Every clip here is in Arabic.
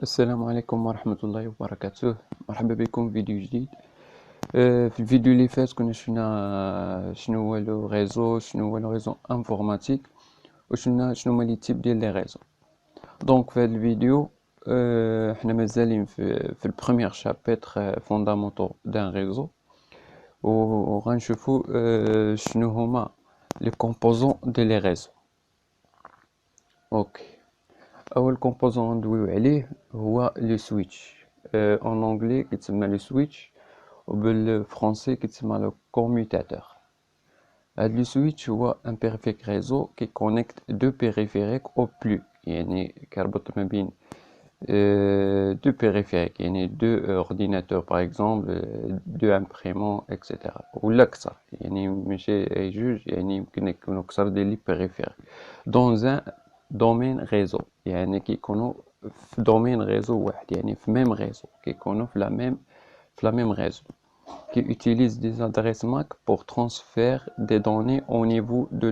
السلام عليكم ورحمة الله وبركاته. مرحبا بكم في فيديو جديد. في الفيديو اللي فات كنا شفنا شنو هو لو ريزو انفورماتيك وشفنا شنو هما لي تيب ديال لي ريزو. دونك في هذا الفيديو حنا مازالين في البروميير شابيتر فوندامونتو دان ريزو وغنشوفو شنو هما لي كومبوزون ديال لي ريزو. اوكي، اول كومبوزون ندويو عليه هو لو سويتش. اون انجلي كيتسمى لو سويتش وبالفرنسي كيتسمى لو كوميوتاتور. هاد لو سويتش هو ان بيريفيك ريزو كي كونيكت دو بيريفيريك او بلو، يعني كيربط ما بين دو بيريفيريك، يعني دو اورديناتور باغ اكزومبل، دو امبريمون اكسيتيرا، ولا اكثر، يعني ماشي اي جوج، يعني يمكن يكونوا اكثر ديال لي بيريفيريك دون ان دومين ريزو، يعني كيكونوا في دومين ريزو واحد، يعني في ميم ريزو، كيكونوا في لا ميم ريزو qui utilise des adresses MAC pour transférer des données au niveau de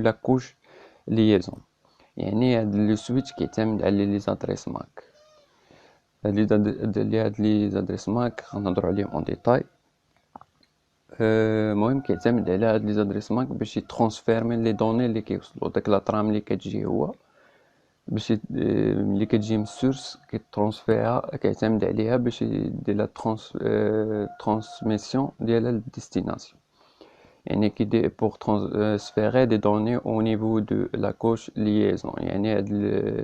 la couche liaison. يعني هاد لو سويتش كيعتمد على لي زادريس ماك. هاد لي زادريس ماك غنهضروا عليهم اون ديتاي. المهم كيعتمد على هاد لي زادريس ماك باش يترانسفير من لي دوني اللي كيوصلوا داك لا ترام اللي كتجي هو باش ملي كتجي من السورس كيترانسفيرها، كيعتمد عليها باش يدير لا ترانسميسيون ديالها للديستيناسيون، يعني كيدير بوغ ترانسفيري دي دوني او نيفو دو لا كوش ليزون. يعني هاد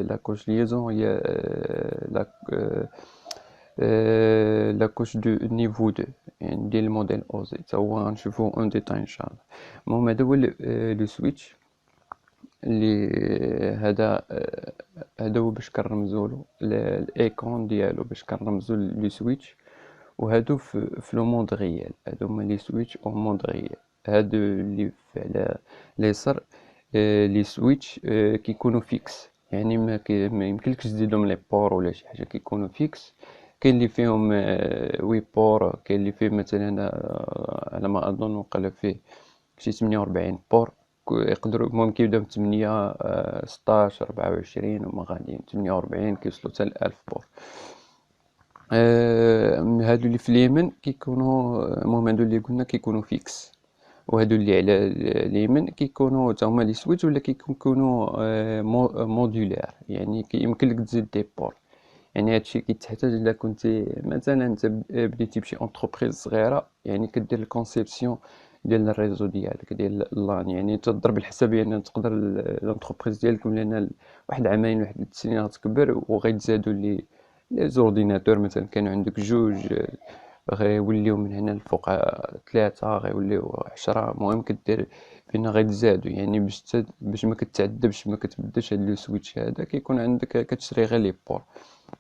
لا كوش ليزون هي لا كوش دو نيفو 2، يعني ديال الموديل اوزي، تا هو غنشوفو اون ديتاي ان شاء الله. المهم هذا هو لو سويتش اللي هذا هو باش كنرمزولو الايكون ديالو، باش كنرمزو لي سويتش، وهادو في لو مود ريال، هادو هما لي سويتش او مود ريال. هادو اللي على اليسار لي سويتش كيكونوا فيكس، يعني ما يمكنلكش تزيدهم لي بور ولا شي حاجه، كيكونوا فيكس. كاين اللي فيهم وي بور، كاين اللي فيه مثلا على ما اظن وقال فيه شي 48 بور. يقدروا المهم كيبداو من 8 16 24 وما غاديين 48 كيوصلوا حتى ل 1000 بور. هادو اللي في اليمين كيكونوا، المهم هادو اللي قلنا كيكونوا فيكس، وهادو اللي على اليمين كيكونوا تا هما لي سويتش، ولا كيكونوا مودولار، يعني كيمكن لك تزيد دي بور. يعني هادشي كيتحتاج الا كنتي مثلا انت بديتي بشي انتربريز صغيره، يعني كدير الكونسيبسيون ديال الريزو ديالك ديال اللان، يعني تضرب الحسابيه ان تقدر الانتربريز ديالك لان واحد العامين واحد 3 سنين غتكبر وغيتزادوا لي زورديناتور، مثلا كانوا عندك جوج غيوليو من هنا الفوق 3 غيوليو 10. المهم كدير فين غيتزادوا، يعني باش ما كتعذبش ما كتبدلش هاد لو سويتش هذا، كيكون عندك كتشري غير لي بور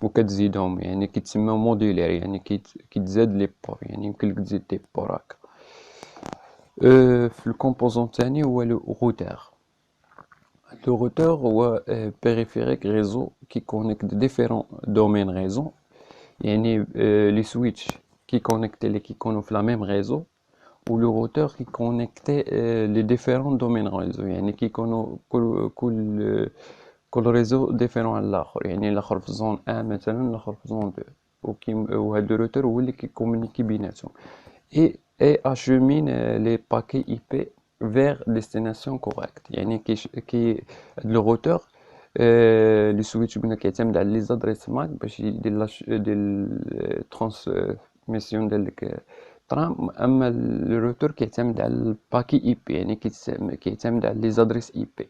وكتزيدهم، يعني كيتسمى موديلير، يعني كيتزاد لي بور، يعني يمكن لك تزيد دي بور هكا. في الكومبوزون الثاني هو لو روتور. لو روتور هو بيريفيريك ريزو كي كونيكت ديفيرون دومين ريزو، يعني لي سويتش كي كونيكتي اللي كيكونوا في لا ميم ريزو، ولو روتور كي كونيكتي لي ديفيرون دومين ريزو، يعني كيكونوا كل ريزو ديفيرون على الاخر، يعني الاخر في زون 1 مثلا، الاخر في زون 2، وهاد لو روتور هو اللي كيكومونيكي بيناتهم et achemine les paquets IP vers destination correcte. يعني كي لو روتور لو سويتش قلنا كيعتمد على لي زادريس ماك باش يدير ترانسميسيون ديال ديك الترام، اما لو روتور كيعتمد على الباكي اي بي، يعني كيعتمد على لي زادريس اي بي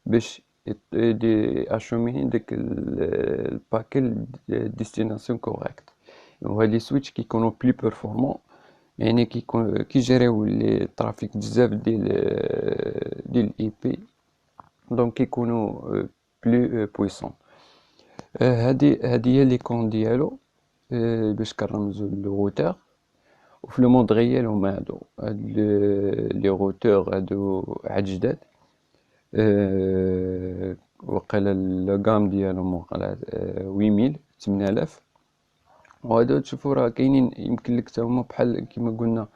باش اشوميني ديك الباكي ديستيناسيون كوريكت. وهاد لي سويتش كيكونوا بلي بيرفورمون، يعني كيجريو لي ترافيك بزاف ديال الاي بي، دونك كيكونوا بلو بويسون. هادي هي ليكون ديالو باش كنرمزو للروتور. وفي لو مود ريال هما هاد لي روتور هادو عاد جداد، وقيلا الغام ديالهم وقيلا 8000. وهادو تشوفوا راه كاينين يمكن لك حتى هما بحال كيما قلنا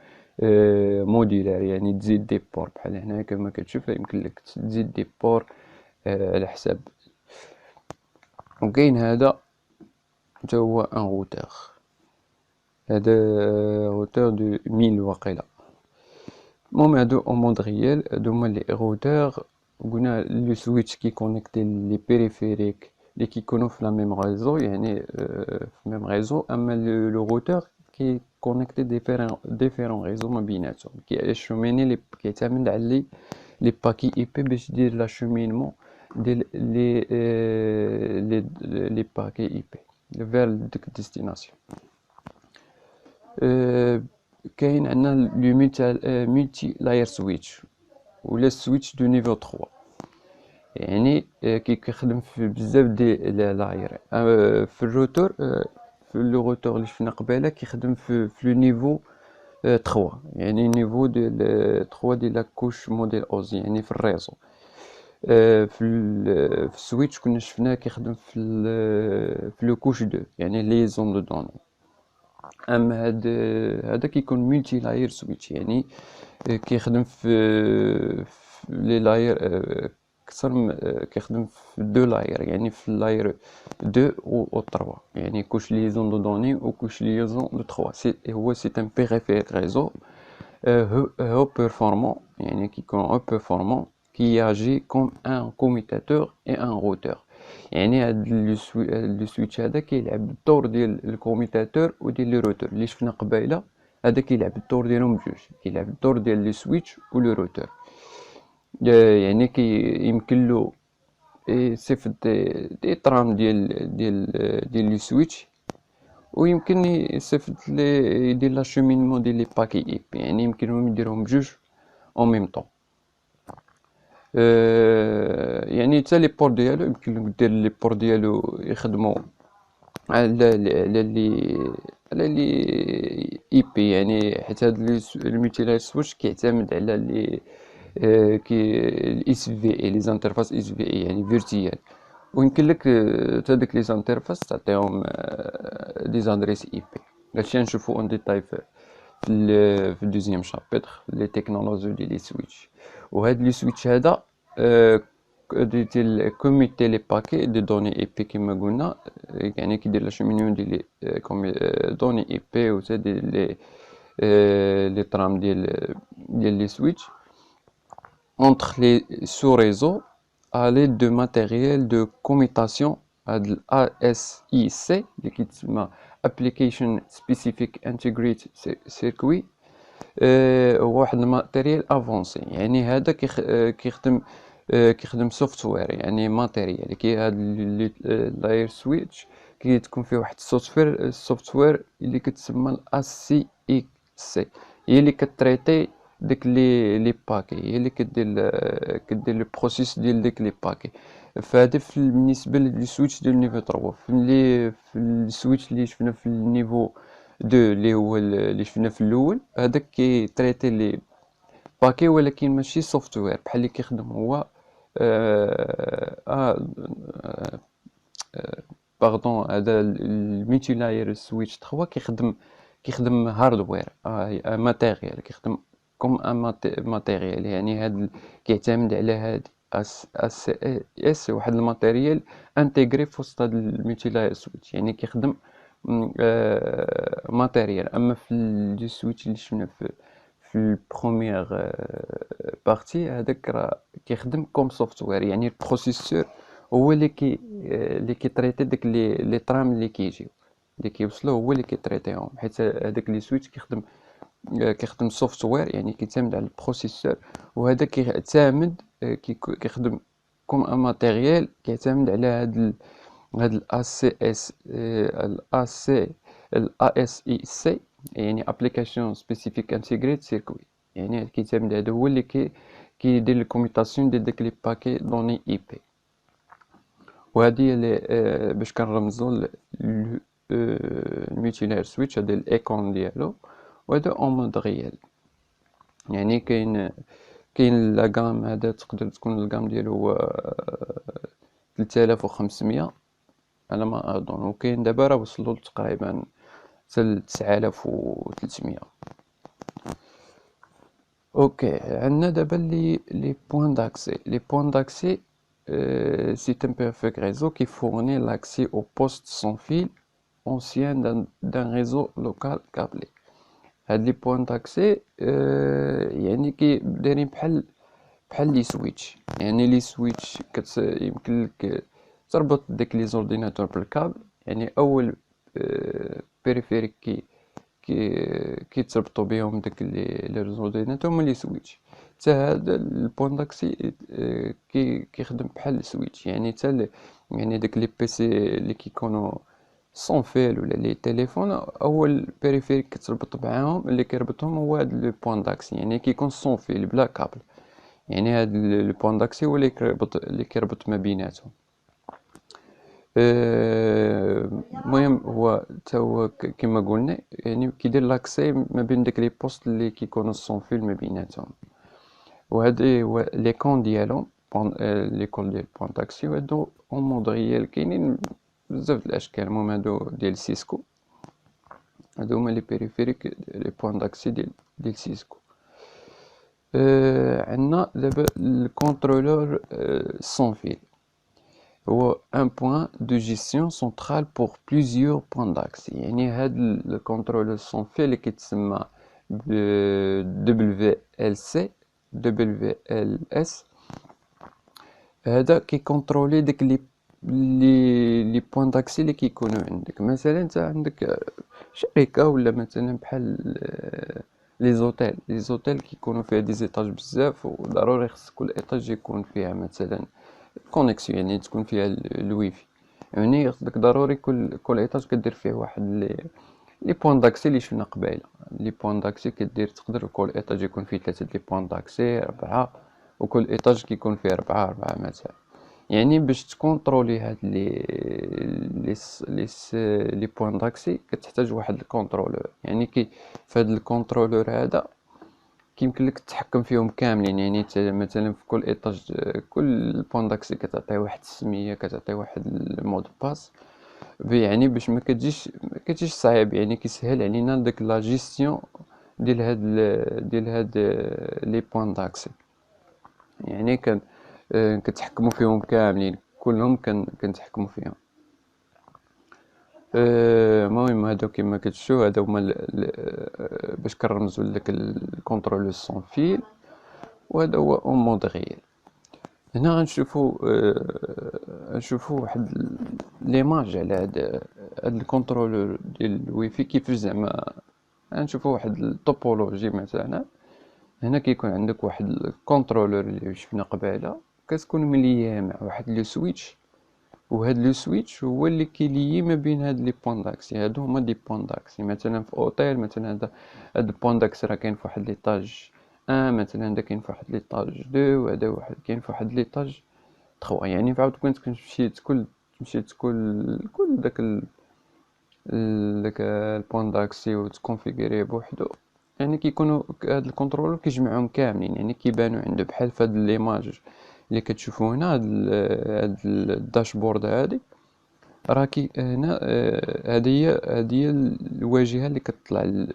موديلار، يعني تزيد دي بور بحال هنا كما كتشوف، يمكن لك تزيد دي بور على حساب. وكاين هذا حتى هو ان روتور. هذا روتور دو 1000 واقيلا. المهم هادو او مود ريال، هادو هما لي روتور. قلنا لو سويتش كي كونيكتي لي بيريفيريك اللي كيكونوا في لا ميم ريزو، يعني في ميم ريزو. اما لو روتور كي كونيكتي ديفيرون ريزو ما بيناتهم، كيشوميني لي كيعتمد على لي باكي اي بي باش دير لاشومينمون ديال لي باكي اي بي فير ديك الديستيناسيون. كاين عندنا لو ملتي لاير سويتش ولا سويتش دو نيفو 3، يعني كيخدم في بزاف ديال لاير. في الروتور، في لو روتور اللي شفنا قبيله كيخدم في لو نيفو 3، يعني نيفو ديال 3 ديال لا كوش موديل اوز، يعني في الريزو. في السويتش كنا شفناه كيخدم في لو كوش 2، يعني لي زون دو دوني. اما هذا كيكون ملتي لاير سويتش، يعني كيخدم في لي لاير اكثر، كيخدم في دو لاير، يعني في اللاير 2 و 3، يعني كوش ليزون دو دوني و كوش ليزون دو 3. هو سي ان بيريفيريك ريزو هو بيرفورمون، يعني كيكون هو بيرفورمون كي agit comme un commutateur et un routeur. يعني هاد لو سويتش هذا كيلعب الدور ديال الكوميتاتور وديال لي روتور اللي شفنا قبيله. هذا كيلعب الدور ديالهم بجوج، كيلعب الدور ديال لي سويتش و لو روتور. يعني يمكن له يصيفط دي طرام ديال لي سويتش، ويمكن يصيفط لي يدير لاشومينمون ديال لي باكي اي بي، يعني يمكنهم يديرهم بجوج اون ميم طون. يعني حتى لي بور ديالو يمكن لك دير لي بور ديالو يخدموا على لي اي بي، يعني حيت هاد الميتيلاير سويتش كيعتمد على لي كي الاس في اي، لي زانترفاس اس في اي، يعني فيرتيال. ويمكن لك حتى ديك لي زانترفاس تعطيهم دي زادريس اي بي. هادشي نشوفو اون ديتاي في الدوزيام شابيتر لي تكنولوجي ديال لي سويتش. وهاد لي سويتش هذا ديال كوميتي لي باكي دي دوني اي بي كيما قلنا، يعني كيدير لاشومينيون ديال لي دوني اي بي و حتى ديال لي طرام ديال لي سويتش entre les sous-réseaux à l'aide de matériel de commutation هاد ال ASIC اللي كيتسمى Application Specific Integrated Circuit. هو واحد الماتيريال افونسي، يعني هذا كيخدم سوفتوير، يعني ماتيريال كي هاد لاير سويتش كيتكون فيه واحد السوفتوير اللي كتسمى الاس سي اي سي، هي اللي كتريتي ديك لي باكي، هي اللي كدير لو بروسيس ديال ديك لي باكي. فهذا بالنسبه للسويتش ديال نيفو 3. في السويتش اللي شفنا في النيفو 2 اللي هو اللي شفنا في الاول، هذاك كيتريتي لي باكي ولكن ماشي سوفتوير بحال اللي كيخدم هو باردون. هذا الميتي لاير سويتش 3 كيخدم هاردوير، ماتيريال، كيخدم كوم ان ماتيريال، يعني هاد كيعتمد على هاد اس اس واحد الماتيريال انتيغري في وسط هاد الميتي لاير سويتش، يعني كيخدم ماتيريال. اما في لي سويتش اللي شفنا في البروميير بارتي، هذاك راه كيخدم كوم سوفتوير، يعني البروسيسور هو اللي كيتريتي داك لي طرام اللي كيوصلوا، هو اللي كيتريتيهم، حيت هذاك لي سويتش كيخدم سوفتوير، يعني كيعتمد على البروسيسور. وهذا كيعتمد كيخدم كوم ان ماتيريال، كيعتمد على هاد الاس سي اس الاس اي سي، يعني ابليكاسيون سبيسيفيك انتيغريت سيركوي، يعني كيعتمد هذا هو اللي كيدير الكوميوتاسيون ديال داك لي باكي دوني اي بي. وهذه اللي باش كنرمزو الميتيلاير سويتش، هذا الايكون ديالو، وهذا اون مود ريال. يعني كاين لا غام، هذا تقدر تكون الغام ديالو هو 3500 على ما اظن، وكاين دابا راه وصلوا تقريبا حتى 9300. اوكي، عندنا دابا لي بوين d'accès. Les points d'accès, c'est un perfect réseau qui fournit l'accès aux postes sans fil ancien d'un réseau local câblé. هاد لي بوان داكسي يعني دايرين بحال لي سويتش، يعني لي سويتش يمكن لك تربط داك لي زورديناتور بالكابل. يعني اول بيريفيريك كيتربطوا بهم داك لي زورديناتور هما لي سويتش. حتى هذا البوان داكسي كيخدم بحال السويتش. يعني يعني داك لي بيسي اللي كيكونوا سون فيل ولا لي تليفون، اول بيريفيريك كتربط معاهم اللي كيربطهم هو هاد لو بوان داكسي، يعني كيكون سون فيل بلا كابل. يعني هاد لو بوان داكسي هو اللي كيربط ما بيناتهم. المهم هو تا هو كما قلنا يعني كيدير لاكسي ما بين داك لي بوست اللي كيكونوا سون فيل ما بيناتهم. وهادي هو ليكون ديالهم ليكول ديال بوان داكسي. وهادو اون مود ريال كاينين بزاف د الاشكال. المهم هادو ديال سيسكو، هادو هما لي بيريفيريك لي بوان داكسي ديال سيسكو. عندنا دابا الكونترولور سون فيل. هو ان بوان دو جيستيون سنترال بور بليزيور بوان داكسي. يعني هاد الكونترولور سون فيل اللي كيتسمى دبليو ال سي دبليو ال اس، هذا كيكونترولي داك لي بوان داكسي اللي كيكونوا عندك. مثلا انت عندك شركه ولا مثلا بحال لي زوتيل كيكونوا فيها دي زيطاج بزاف، وضروري خص كل ايطاج يكون فيها مثلا كونيكسيون، يعني تكون فيها الويفي. يعني خصك ضروري كل ايطاج كدير فيه واحد لي بوان داكسي اللي شفنا قبيله. لي بوان داكسي كدير تقدر كل ايطاج يكون فيه 3 لي بوان داكسي 4، وكل ايطاج كيكون فيه 4 مثلا. يعني باش تكونترولي هاد لي بوان داكسي كتحتاج واحد الكونترولور. يعني فهاد الكونترولور هذا كيمكن لك تتحكم فيهم كاملين. يعني مثلا في كل ايطاج كل بوان داكسي كتعطيه واحد السميه، كتعطيه واحد المود باس. يعني باش ما كتجيش صعيب، يعني كيسهل علينا داك لا جيستيون ديال هاد لي بوان داكسي. يعني كنتحكموا فيهم كاملين كلهم كنتحكموا فيهم. المهم هادو كما كتشوفوا هادو هما باش كنرمزوا لك الكونترول سون فيل. وهذا هو اون مود ريال. هنا غنشوفوا واحد ليماج على هاد الكونترولور ديال الويفي كيفاش زعما. غنشوفوا واحد الطوبولوجي مثلا. هنا كيكون عندك واحد الكونترولور اللي شفنا قبيله، كتكون مليه مع واحد لو سويتش. وهاد لو سويتش هو اللي كيليي ما بين هاد لي بوان داكسي. هادو هما دي بوان داكسي. مثلا في اوتيل مثلا هاد بوان داكسي راه كاين في واحد ليطاج مثلا، هذا كاين في واحد ليطاج وهذا كاين في واحد ليطاج 3. يعني فعاود كنت مشيت كل داك البوان داكسي وتكونفيغوريه بوحدو. يعني كيكونوا هاد الكونترولور كيجمعهم كاملين، يعني كيبانوا عنده بحال فهاد ليماج اللي كتشوفوا هنا. هاد الداشبورد هادي راه هنا هذه هي الواجهه اللي كتطلع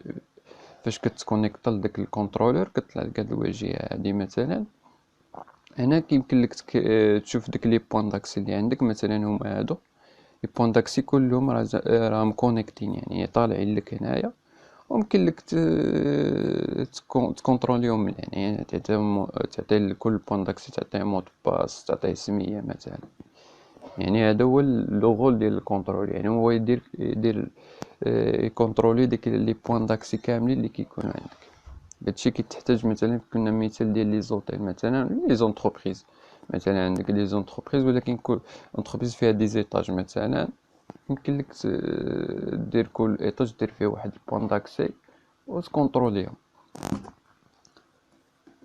فاش كتكونيكط لداك الكونترولور. كتطلع لك هاد الواجهه هادي مثلا. هنا كيمكن لك تشوف داك لي بوان داكسي اللي عندك. مثلا هما هادو لي بوان داكسي كلهم راهم كونيكتين، يعني طالعين لك هنايا. وممكن لك تكونتروليهم من هنا. يعني تعطي لكل بوان داكسي تعطيه مود باس، تعطيه سميه مثلا. يعني هذا هو لو ديال الكونترول. يعني هو يدير يكونترولي ديك لي بوان داكسي كاملين اللي كيكونوا عندك. هادشي كتحتاج مثلا كنا مثال ديال لي زوتيل مثلا لي زونتربريز. مثلا عندك لي زونتربريز ولكن كل انتربريز فيها دي زيتاج مثلا. يمكن لك دير كل ايطاج دير فيه واحد البوان داكسي وتكونتروليهم.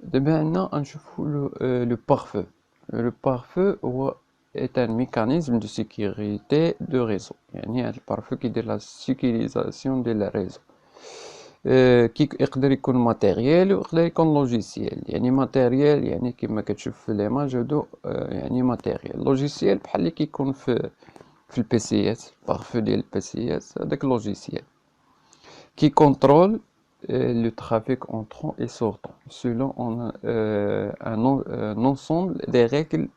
دابا عندنا غنشوفو لو pare-feu. لو pare-feu هو est un mécanisme de sécurité de réseau. يعني هاد البارفو كيدير لا سيكوريزاسيون ديال الريزو. يقدر يكون ماتيريال ويقدر يكون لوجيسيال. يعني ماتيريال يعني كما كتشوف في ليماج هادو يعني ماتيريال. لوجيسيال بحال اللي كيكون في البيسيات. البارفو ديال البيسيات هذاك لوجيسيال qui contrôle le trafic entrant et sortant selon un ensemble de règles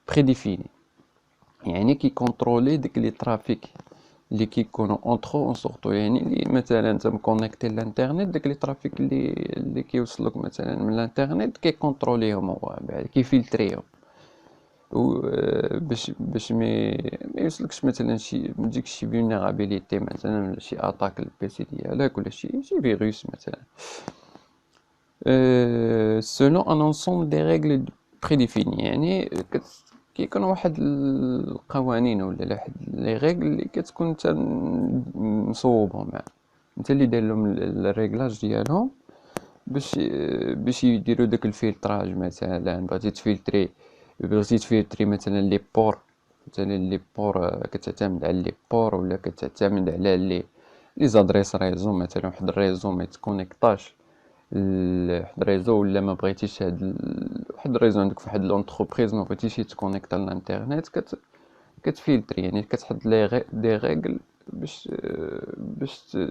prédéfinies. يعني كي كونترولي ديك لي ترافيك اللي كيكونوا اونترو اون سورتو، يعني اللي مثلا انت مكونيكتي للانترنت، داك لي ترافيك اللي كيوصلوك مثلا من الانترنت كيكونتروليهم هو بعد كيفلتريهم، و باش ما يوصلكش مثلا ما تجيكش شي فولنيرابيليتي مثلا ولا شي اتاك للبيسي ديالك ولا شي فيروس مثلا. selon un ensemble des règles prédéfinies، يعني كيكون واحد القوانين ولا واحد لي ريغل اللي كتكون انت مصوبهم، يعني انت اللي داير لهم الريغلاج ديالهم باش يديروا داك الفلتراج. مثلا بغيتي تفلتري مثلا لي بور، مثلا لي بور كتعتمد على لي بور، ولا كتعتمد على لي زادريس ريزو، مثلا واحد الريزو ما يتكونيكطاش لواحد الريزو، ولا ما بغيتيش واحد الريزو عندك في واحد لونتربريز ما بغيتيش يتكونيكطا للانترنت، كتفلتري، يعني كتحط دي ريغل باش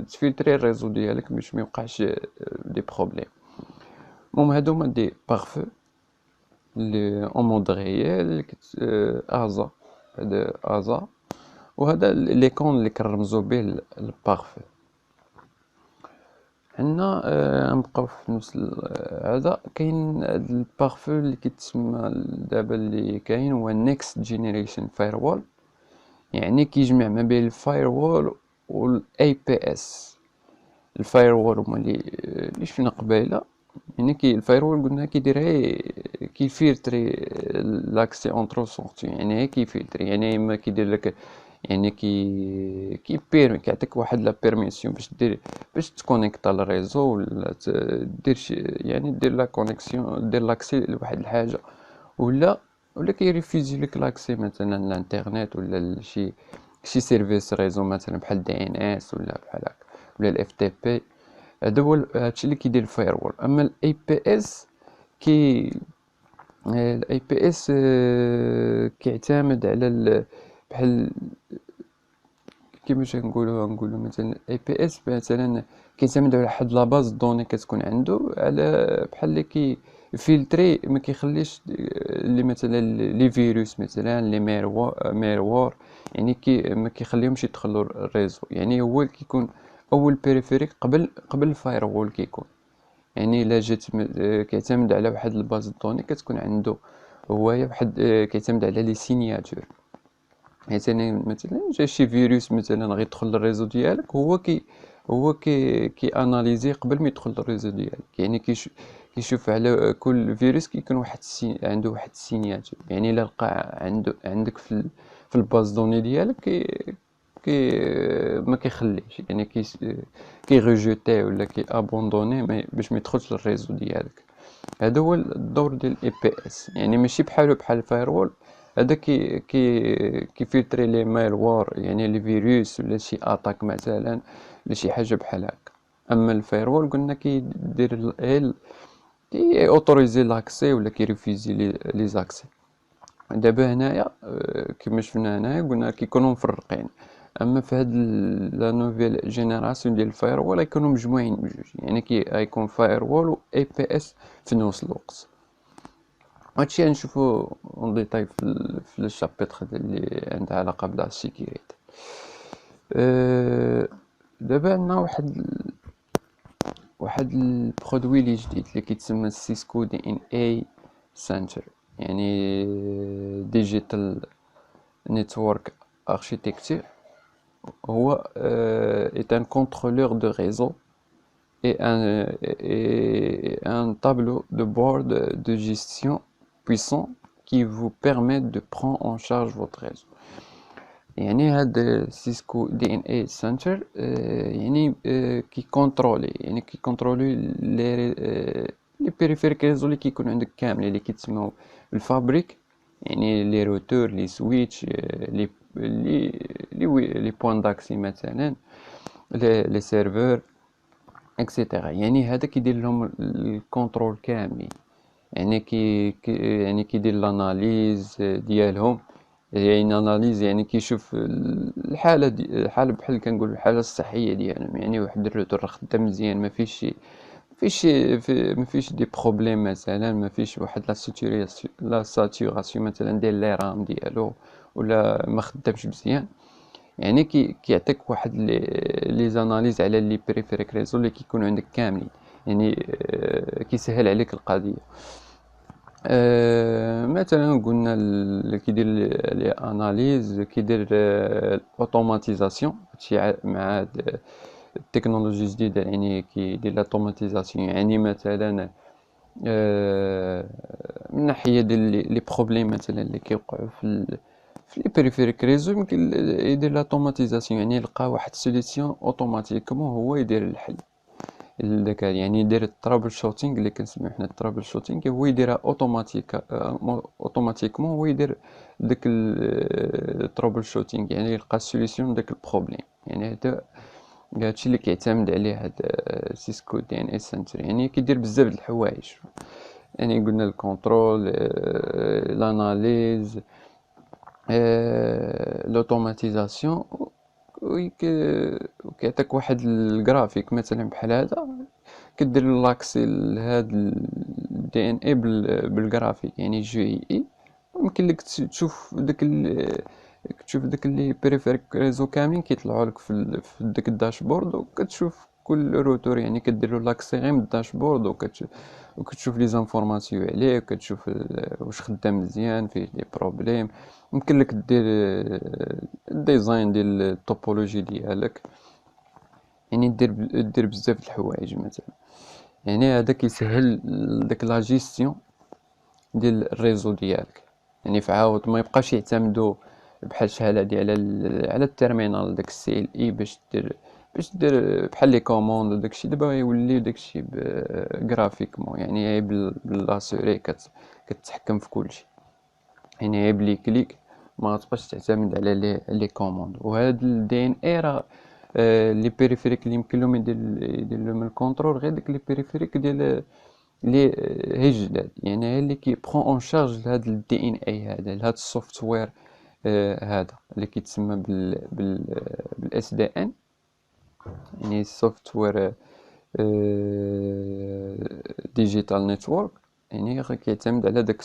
تفلتري الريزو ديالك باش ما يوقعش دي بروبليم. المهم هادو هما دي بارفو اللي اون مود ريال ازا، هذا ازا، وهذا ليكون اللي كنرمزو به البارفو. عندنا غنبقاو في نفس هذا. كاين هاد البارفو اللي كيتسمى دابا اللي كاين هو نيكست جينيريشن فايروال، يعني كيجمع ما بين الفايروال والاي بي اس. الفايروال هما اللي شفنا قبيله، يعني الفايروال قلنا كيدير غير كيفلتري لاكسي اونترو سورتي، يعني غير كيفلتري، يعني ما كيدير لك، يعني كيعطيك واحد لا بيرميسيون باش تكونيكطا للريزو، ولا دير يعني دير لا كونيكسيون، دير لاكسي لواحد الحاجه، ولا كيريفيزي لك لاكسي مثلا الانترنت، ولا شي سيرفيس ريزو مثلا بحال دي ان اس ولا بحال هكا، ولا الاف تي بي. هذا هو هادشي اللي كيدير الفايروال. اما الاي بي اس الاي بي اس كيعتمد على بحال كيفاش نقولوا مثلا الاي بي اس مثلا كيعتمد على واحد لا باز دوني كتكون عنده، على بحال اللي فلتري ما كيخليش اللي مثلا لي فيروس مثلا لي ميروار، يعني ما كيخليهمش يدخلوا الريزو، يعني هو كيكون اول بيريفيريك قبل الفايروول كيكون، يعني الا جات كيعتمد على واحد الباز دوني كتكون عنده هوايا واحد كيعتمد على لي سينياتور. مثلا جا شي فيروس مثلا غيدخل للريزو ديالك، هو كي اناليزي قبل ما يدخل للريزو ديالك، يعني كيشوف على كل فيروس كيكون عنده واحد السينياتور، يعني الا لقى عندك في الباز دوني ديالك كي ما كيخليش، يعني كي ريجوتي ولا كي ابوندوني باش ما يدخلش للريزو ديالك. هذا هو الدور ديال الاي بي اس، يعني ماشي بحال الفايروول. هذا كيفلتري لي مالوار، يعني لي فيروس ولا شي اتاك مثلا ولا شي حاجه بحال هكا. اما الفايروول قلنا كيدير كي اوتوريزي لاكسي ولا كيريفيزي لي زاكسي. دابا هنايا كما شفنا هنايا قلنا كيكونوا مفرقين، اما في هاد لا نوفيل جينيراسيون ديال الفايروول يكونوا مجموعين بجوج، يعني غيكون فايروول و اي بي اس في نفس الوقت. هادشي غنشوفو اون ديتاي في الشابيتر اللي عندها علاقه بلا سيكوريتي. دابا عندنا واحد البرودوي اللي جديد اللي كيتسمى سيسكو دي ان اي سنتر، يعني ديجيتال نيتورك اركيتكتور. هو est un contrôleur de réseau et un tableau de bord de gestion puissant qui vous permet de prendre en charge votre réseau. يعني هاد سيسكو دي ان اي سنتر يعني كيكونترولي لي بيريفيريك ريزو اللي كيكون عندك كامل، اللي كيتسموا الفابريك، يعني لي روتور لي سويتش لي بوين داكسي مثلا لي سيرفور اكسيتيرا. يعني هذا كيدير لهم الكونترول كامل، يعني يعني كيدير لاناليز ديالهم، يعني اناليز يعني كيشوف الحاله بحال كنقول الحاله الصحيه ديالهم، يعني واحد الروتور خدام مزيان ما فيش دي بروبليم مثلا، ما فيش واحد لا ساتوراسيون مثلا ديال لي رام ديالو ولا ما خدامش مزيان، يعني كيعطيك واحد لي زاناليز على لي بريفيريك ريزو اللي كيكونوا عندك كاملين، يعني كيسهل عليك القضيه. مثلا قلنا كيدير لي اناليز، كيدير الاوتوماتيزاسيون، هادشي مع هاد التكنولوجيا الجديده، يعني كيدير لاتوماتيزاسيون، يعني مثلا من ناحيه ديال لي بروبليم مثلا اللي كيوقعوا في لي بريفيريك ريزو، يمكن يدير لاتوماتيزاسيون، يعني يلقى واحد سوليسيون اوتوماتيكمون هو يدير الحل داك، يعني يدير الترابل شوتينغ اللي كنسميو حنا الترابل شوتينغ، هو يديرها اوتوماتيكمون، هو يدير داك الترابل شوتينغ، يعني يلقى سوليسيون داك البروبليم. يعني هادشي اللي كيعتمد عليه هاد سيسكو دي ان اس سنتر، يعني كيدير بزاف د الحوايج، يعني قلنا الكونترول، لاناليز، لوتوماتيزاسيون، وكيعطيك واحد الجرافيك مثلا بحال هذا، كدير لاكسي لهاد الدي ان اي بالجرافيك، يعني جي اي، ويمكن لك تشوف داك اللي بريفيريك ريزو كاملين كيطلعوا لك في داك الداشبورد، وكتشوف كل روتور، يعني كدير له لاكسي غير من الداشبورد، وكتشوف لي زانفورماسيون عليه، وكتشوف واش خدام مزيان، فيه لي بروبليم. يمكن لك دير الديزاين ديال التوبولوجي ديالك، يعني دير بزاف د الحوايج مثلا. يعني هذا كيسهل داك لا جيستيون ديال الريزو ديالك، يعني فعاود ما يبقاش يعتمدوا بحال شحال هادي على التيرمينال داك السي ال اي باش دير بحال لي كوموند وداكشي. دابا يولي داكشي جرافيكمون، يعني باللاسوري كتحكم في كلشي، يعني غير بلي كليك ما تبقاش تعتمد على لي كوموند. وهاد الدي ان اي راه لي بيريفيريك اللي يمكن لهم يدير لهم الكونترول، غير داك لي بيريفيريك ديال لي هي جداد، يعني هي اللي كي برون اون شارج لهاد الدي ان اي هذا، لهاد السوفتوير هذا اللي كيتسمى بالاس دي ان، يعني سوفتوير ديجيتال نيتورك، يعني كيعتمد على داك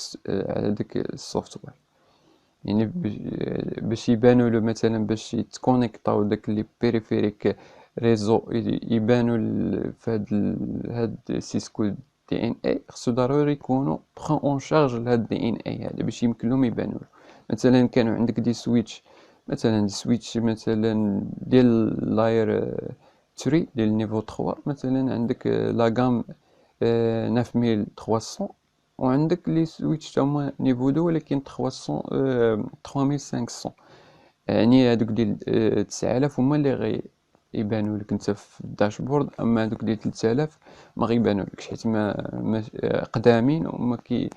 السوفتوير. يعني باش يبانوا له مثلا، باش يتكونيكطاو داك لي بيريفيريك ريزو، يبانوا في هاد سيسكو دي ان اي، خصو ضروري يكونوا برون اون شارج لهاد دي ان اي هذا باش يمكن لهم يبانوا له. مثلا كانوا عندك دي سويتش، مثلا ديال لاير 3 ديال نيفو 3، مثلا عندك لا غام 9300، وعندك لي سويتش تاهما نيفو 2 ولكن 3500. يعني هادوك ديال 9000 هما اللي غيبانوا لك انت في الداشبورد، اما هادوك ديال 3000 ما غيبانوا لكش، حيت ما قدامين، وما كي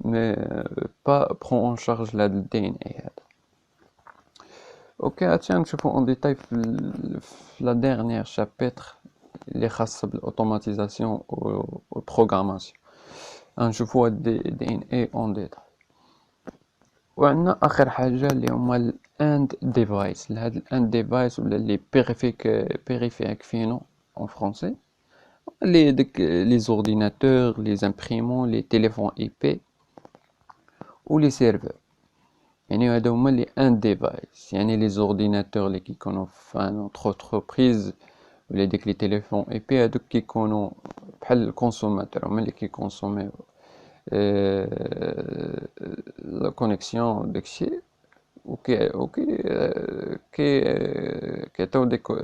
ما با برون اون شارج لهاد الدي ان اي هذا. اوكي، هاتي نشوفو اون ديتاي في لا ديرنيير شابيتر اللي خاصه بالاوتوماتيزاسيون والبروغراماسيون. غنشوفو هاد دي ان اي اون ديتاي. وعندنا اخر حاجه اللي هما الاند ديفايس. هاد الاند ديفايس ولا لي بيريفيريك فينو en français، اللي داك لي زورديناتور، لي زامبريمون، لي تيليفون اي بي، و لي سيرفور. يعني هادو هما لي اند ديفايس، يعني لي زورديناتور اللي كيكونوا في ان انتربريز، ولا ديك لي تيليفون اي بي، هادوك كيكونوا بحال الكونسوماتور، هما اللي كيكونسوميو لا كونيكسيون داكشي، كيعطيو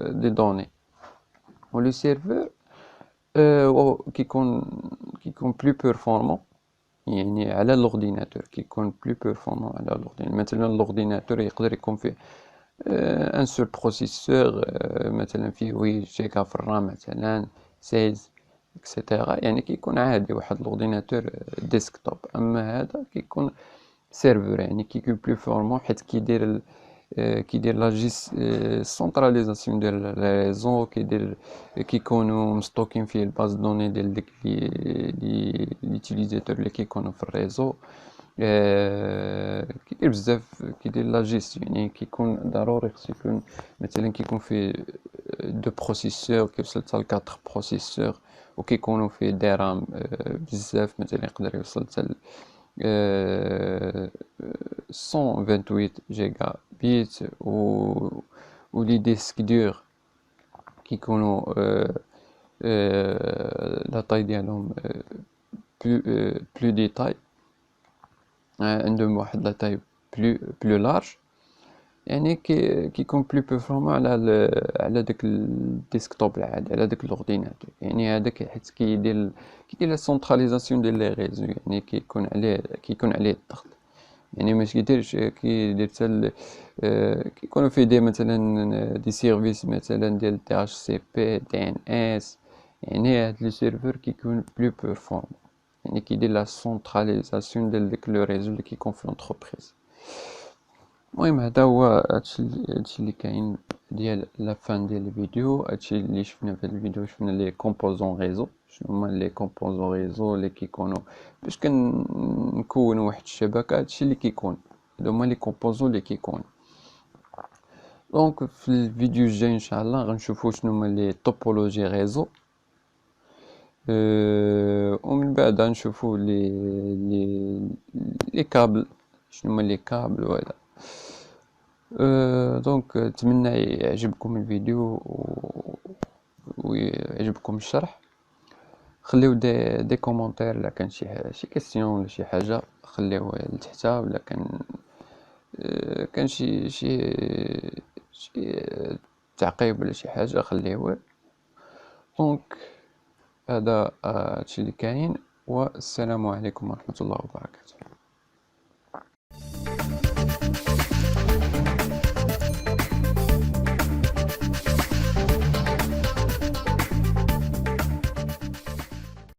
دي دوني. و لو سيرفور كيكون بلو بيرفورمون، يعني على الاورديناتور، كيكون بلو بيرفورمون على الاورديناتور. مثلا الاورديناتور يقدر يكون فيه ان سول بروسيسور، مثلا فيه 8 جيجا في الرام، مثلا 16 اكسيتيرا، يعني كيكون عادي واحد الاورديناتور ديسكتوب. اما هذا كيكون سيرفور، يعني كيكون بلو بيرفورمون، حيت كيدير لا سونتراليزاسيون ديال الريزو، كيكونوا مستوكين فيه الباز دوني ديال داك لي ليوتيليزاتور اللي كيكونوا في الريزو. كيدير بزاف، كيدير لا جيستيون، يعني كيكون ضروري خصو يكون مثلا كيكون فيه دو بروسيسور، كيوصل حتى ل 4 بروسيسور، وكيكونوا فيه دي رام بزاف، مثلا يقدر يوصل حتى 128 جيجا بيت، ولي ديسك دور كيكونوا لا طاي ديالهم بلو ديتاي، عندهم واحد لا تاي بلو لارج، يعني كيكون بلو بيرفورمون على داك الديسكتوب العادي، على داك الاورديناتور. يعني هذاك حيت كيدير لا سونتراليزاسيون ديال لي ريزو، يعني كيكون عليه الضغط. يعني ماش كيدير حتى كيكونوا فيه مثلا دي سيرفيس مثلا ديال دي اتش سي بي دي ان اس. يعني هاد لو سيرفور كيكون بلو بيرفورم، يعني كيدير لا سونتراليزاسيون ديال داك لو ريزو اللي كيكون في لونتربريز. المهم هذا هو هادشي اللي كاين ديال لا فان ديال الفيديو. هادشي اللي شفنا في هاد الفيديو، شفنا لي كومبوزون ريزو. شنو هما لي كومبوزون ريزو اللي كيكونوا باش كنكونوا واحد الشبكه؟ هادشي اللي كيكون، هادو هما لي كومبوزون اللي كيكون. دونك في الفيديو الجاي ان شاء الله غنشوفوا شنو هما لي توبولوجي ريزو، ومن بعد غنشوفوا لي كابل، شنو هما لي كابل وهذا. دونك نتمنى يعجبكم الفيديو ويعجبكم الشرح. خليو دي كومونتير الا كان شي كيسيون ولا شي حاجه، خليوه لتحت. ولا كان شي تعقيب ولا شي حاجه خليوه. دونك هذا هادشي اللي كاين، والسلام عليكم ورحمه الله وبركاته.